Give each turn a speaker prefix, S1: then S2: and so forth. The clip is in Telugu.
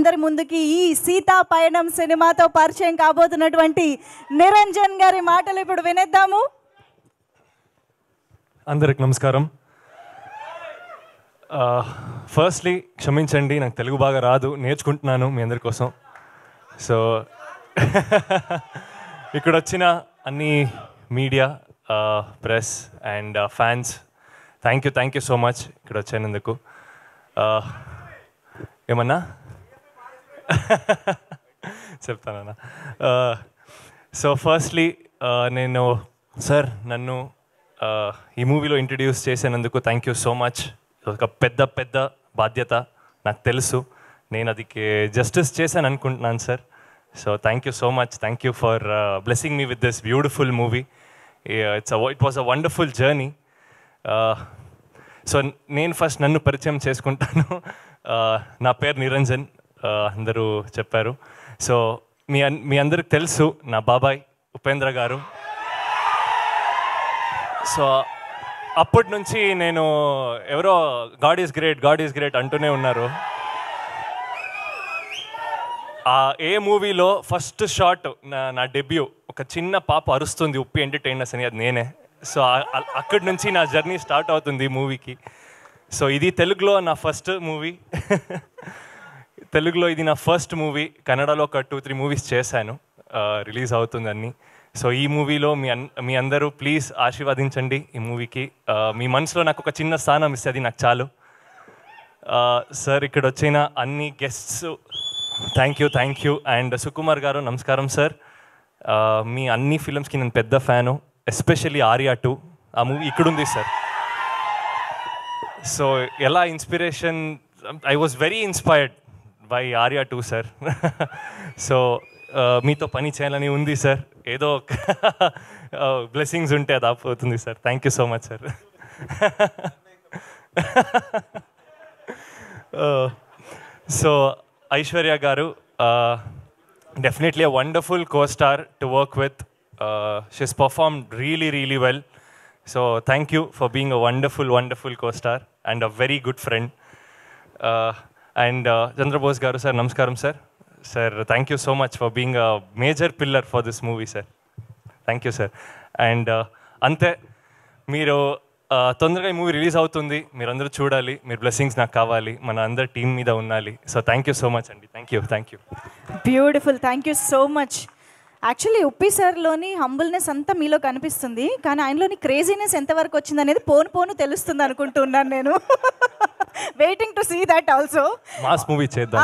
S1: అందరి ముందుకి ఈ సీతా పయనం సినిమాతో పరిచయం కాబోతున్నటువంటి నిరంజన్ గారి మాటలు ఇప్పుడు వినేద్దాము.
S2: అందరికి నమస్కారం. ఫస్ట్లీ క్షమించండి, నాకు తెలుగు బాగా రాదు, నేర్చుకుంటున్నాను మీ అందరి కోసం. సో ఇక్కడ వచ్చిన అన్ని media, press and fans, thank you so much ఇక్కడ వచ్చినందుకు. ఏమన్నా చెప్తానన్నా. సో ఫస్ట్లీ నేను సార్ నన్ను ఈ మూవీలో ఇంట్రడ్యూస్ చేసినందుకు థ్యాంక్ యూ సో మచ్. ఒక పెద్ద బాధ్యత నాకు తెలుసు, నేను అది జస్టిస్ చేశాను అనుకుంటున్నాను sir. So thank you so much, thank you for blessing me with this beautiful movie. It was a wonderful journey. So నేను ఫస్ట్ నన్ను పరిచయం చేసుకుంటాను. నా పేరు నిరంజన్, అందరూ చెప్పారు. సో మీ అందరికి తెలుసు నా బాబాయ్ ఉపేంద్ర గారు. సో అప్పటి నుంచి నేను ఎవరో గాడ్ ఈజ్ గ్రేట్ అంటూనే ఉన్నారు. ఏ మూవీలో ఫస్ట్ షాట్ నా డెబ్యూ, ఒక చిన్న పాప అరుస్తుంది ఉప్పి ఎంటర్టైనర్స్ అని, అది నేనే. సో అక్కడి నుంచి నా జర్నీ స్టార్ట్ అవుతుంది ఈ మూవీకి. సో ఇది తెలుగులో నా ఫస్ట్ మూవీ. తెలుగులో ఇది నా ఫస్ట్ మూవీ. కన్నడలో ఒక 2-3 మూవీస్ చేశాను, రిలీజ్ అవుతుందని. సో ఈ మూవీలో మీ అందరూ ప్లీజ్ ఆశీర్వదించండి ఈ మూవీకి. మీ మనసులో నాకు ఒక చిన్న స్థానం ఇస్తే అది నాకు చాలు. సార్ ఇక్కడ వచ్చిన అన్ని guests thank you. And Sukumar గారు నమస్కారం సార్. మీ అన్ని ఫిల్మ్స్కి నేను పెద్ద ఫ్యాను, ఎస్పెషల్లీ ఆర్యా 2. ఆ మూవీ ఇక్కడుంది సార్. సో ఎలా inspiration, I was very inspired by Arya 2 sir. So మీతో పని చేయాలని ఉంది సార్. ఏదో బ్లెస్సింగ్స్ ఉంటే అది ఆపోతుంది sir. Thank you so much sir. So Aishwarya గారు, definitely a wonderful co-star to work with. She's performed really well. So thank you for being a wonderful co-star and a very good friend. And Chandrabose గారు సార్ నమస్కారం sir. Sir thank you so much for being a major pillar for this movie sir. Thank you sir. And అంతే, మీరు తొందరగా ఈ మూవీ రిలీజ్ అవుతుంది, మీరందరూ చూడాలి, మీరు బ్లెస్సింగ్స్ నాకు కావాలి, మన అందరి టీం మీద ఉండాలి. So thank you so much అండి. Thank you.
S1: Beautiful, thank you so much. Actually Uppi సార్లోని హంబుల్నెస్ అంతా మీలో కనిపిస్తుంది, కానీ ఆయనలోని క్రేజీనెస్ ఎంతవరకు వచ్చింది అనేది పోను తెలుస్తుంది అనుకుంటున్నాను నేను. Waiting to see that also.
S2: Mass movie చేద్దాం.